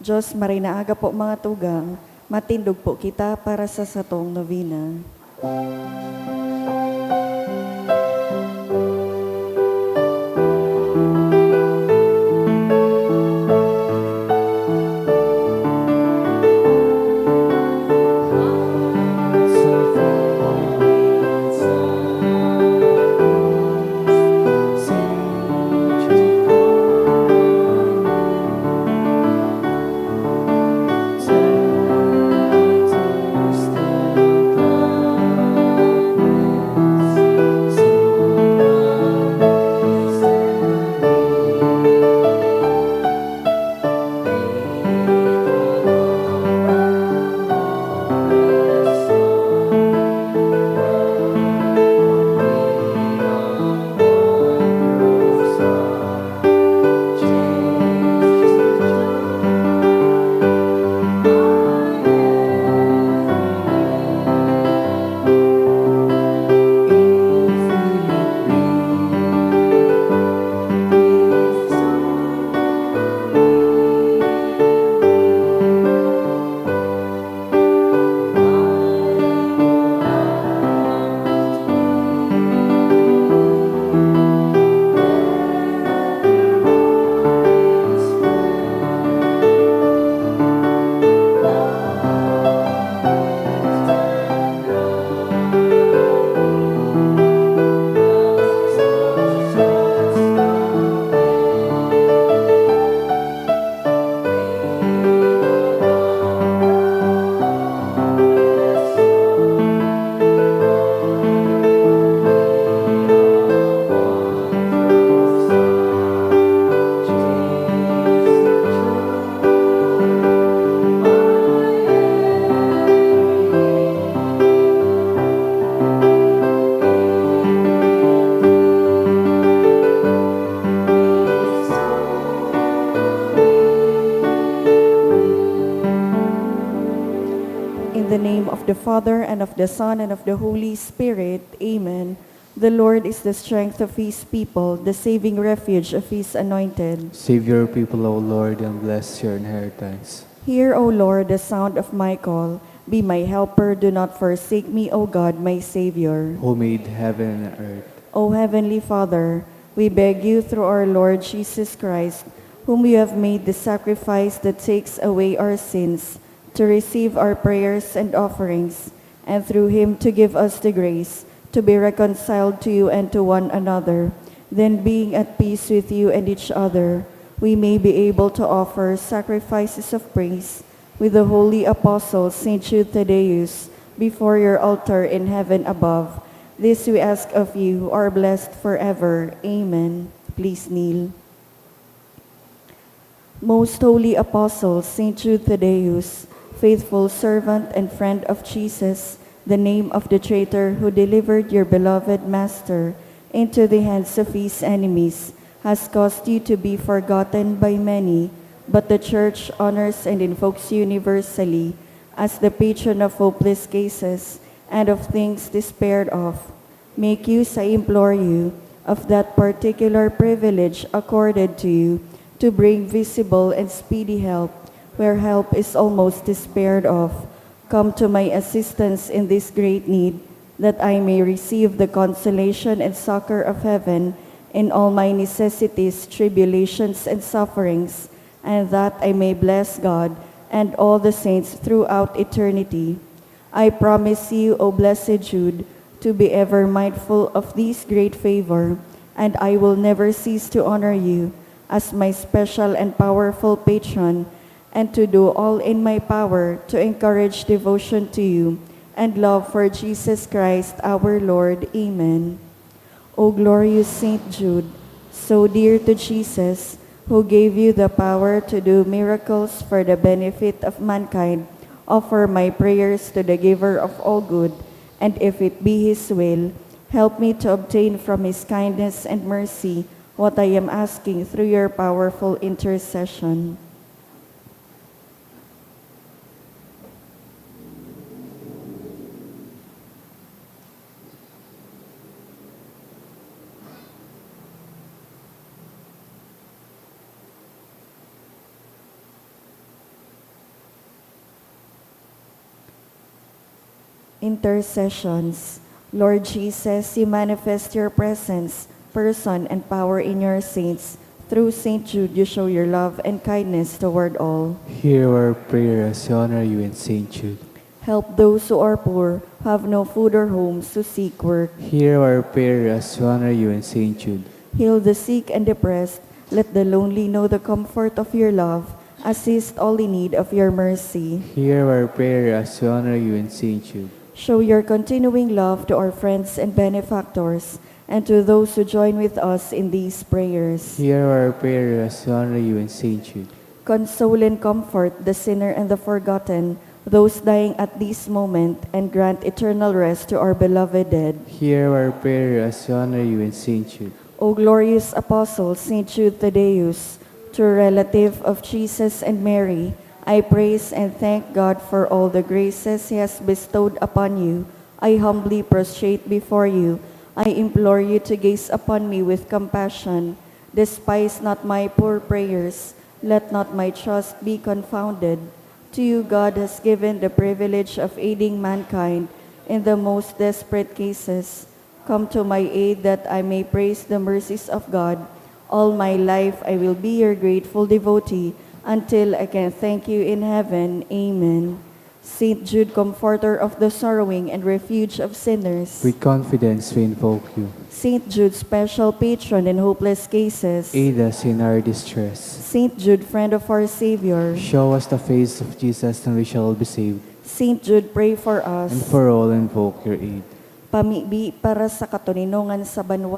Diyos, marinaaga po mga tugang, matindog po kita para sa satong novena. The Father, and of the Son, and of the Holy Spirit. Amen. The Lord is the strength of his people, the saving refuge of his anointed. Save your people, O Lord, and bless your inheritance. Hear, O Lord, the sound of my call. Be my helper, do not forsake me, O God, my Savior. Who made heaven and earth. O Heavenly Father, we beg you through our Lord Jesus Christ, whom you have made the sacrifice that takes away our sins, to receive our prayers and offerings, and through him to give us the grace to be reconciled to you and to one another. Then, being at peace with you and each other, we may be able to offer sacrifices of praise with the holy apostle St. Jude Thaddeus before your altar in heaven above. This we ask of you, who are blessed forever. Amen. Please kneel. Most holy apostle St. Jude Thaddeus, faithful servant and friend of Jesus, the name of the traitor who delivered your beloved Master into the hands of his enemies, has caused you to be forgotten by many, but the Church honors and invokes you universally as the patron of hopeless cases and of things despaired of. Make use, I implore you, of that particular privilege accorded to you to bring visible and speedy help where help is almost despaired of. Come to my assistance in this great need, that I may receive the consolation and succor of heaven in all my necessities, tribulations, and sufferings, and that I may bless God and all the saints throughout eternity. I promise you, O blessed Jude, to be ever mindful of this great favor, and I will never cease to honor you as my special and powerful patron, and to do all in my power to encourage devotion to you and love for Jesus Christ our Lord. Amen. O glorious Saint Jude, so dear to Jesus, who gave you the power to do miracles for the benefit of mankind, offer my prayers to the giver of all good, and if it be his will, help me to obtain from his kindness and mercy what I am asking through your powerful intercession. Intercessions. Lord Jesus, you manifest your presence, person, and power in your saints. Through St. Jude, you show your love and kindness toward all. Hear our prayer as we honor you in St. Jude. Help those who are poor, who have no food or homes to seek work. Hear our prayer as we honor you in St. Jude. Heal the sick and depressed. Let the lonely know the comfort of your love. Assist all in need of your mercy. Hear our prayer as we honor you in St. Jude. Show your continuing love to our friends and benefactors, and to those who join with us in these prayers. Hear our prayer as we honor you in St. Jude. Console and comfort the sinner and the forgotten, those dying at this moment, and grant eternal rest to our beloved dead. Hear our prayer as we honor you in St. Jude. O glorious Apostle, St. Jude Thaddeus, true relative of Jesus and Mary, I praise and thank God for all the graces He has bestowed upon you. I humbly prostrate before you. I implore you to gaze upon me with compassion. Despise not my poor prayers. Let not my trust be confounded. To you God has given the privilege of aiding mankind in the most desperate cases. Come to my aid that I may praise the mercies of God. All my life I will be your grateful devotee until I can thank you in heaven. Amen. Saint Jude, comforter of the sorrowing and refuge of sinners. With confidence we invoke you. Saint Jude, special patron in hopeless cases. Aid us in our distress. Saint Jude, friend of our Savior. Show us the face of Jesus and we shall be saved. Saint Jude, pray for us. And for all invoke your aid. Pamibi para sa katuninongan sa banwa.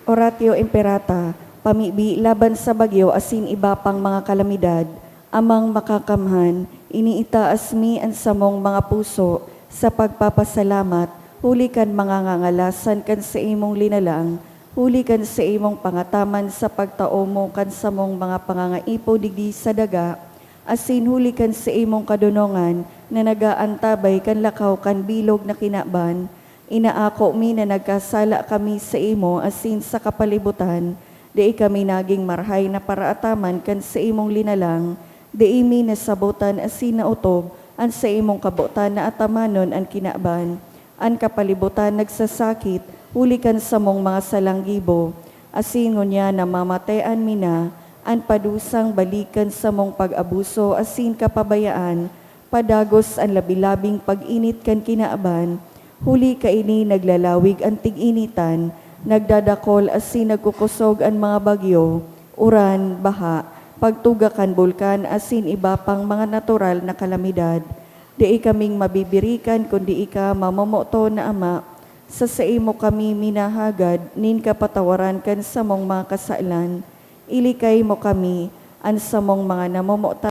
Oratio Imperata, pamibi laban sa bagyo asin iba pang mga kalamidad, amang makakamhan, iniitaas mi ang samong mga puso sa pagpapasalamat, huli kan mga ngangalasan kan sa imong linalang, huli kan sa imong pangataman sa pagtao mo kan samong mga pangangaipo digdi sa daga, asin huli kan sa imong kadunongan na nagaantabay kan lakaw kan bilog na kinaban. Inaako mi na nagkasala kami sa imo asin sa kapalibutan, di kami naging marhay na paraataman kan sa imong linalang, di imi nasabutan asin na utob, an sa imong kabutan na atamanon ang kinaban, an kapalibutan nagsasakit, huli kan sa mong mga salanggibo, asin ngunya na mamatayan mi na, an padusang balikan sa mong pag-abuso asin kapabayaan, padagos ang labilabing pag-init kan kinaaban, huli kaini naglalawig ang tig-initan, nagdadakol asin nagkukusog ang mga bagyo, uran, baha, pagtugakan bulkan asin iba pang mga natural na kalamidad. Di kaming mabibirikan kundi ika mamamoto na Ama, sa imo kami minahagad, nin kapatawaran kan sa mong mga kasailan, ilikay mo kami, an sa mong mga namamota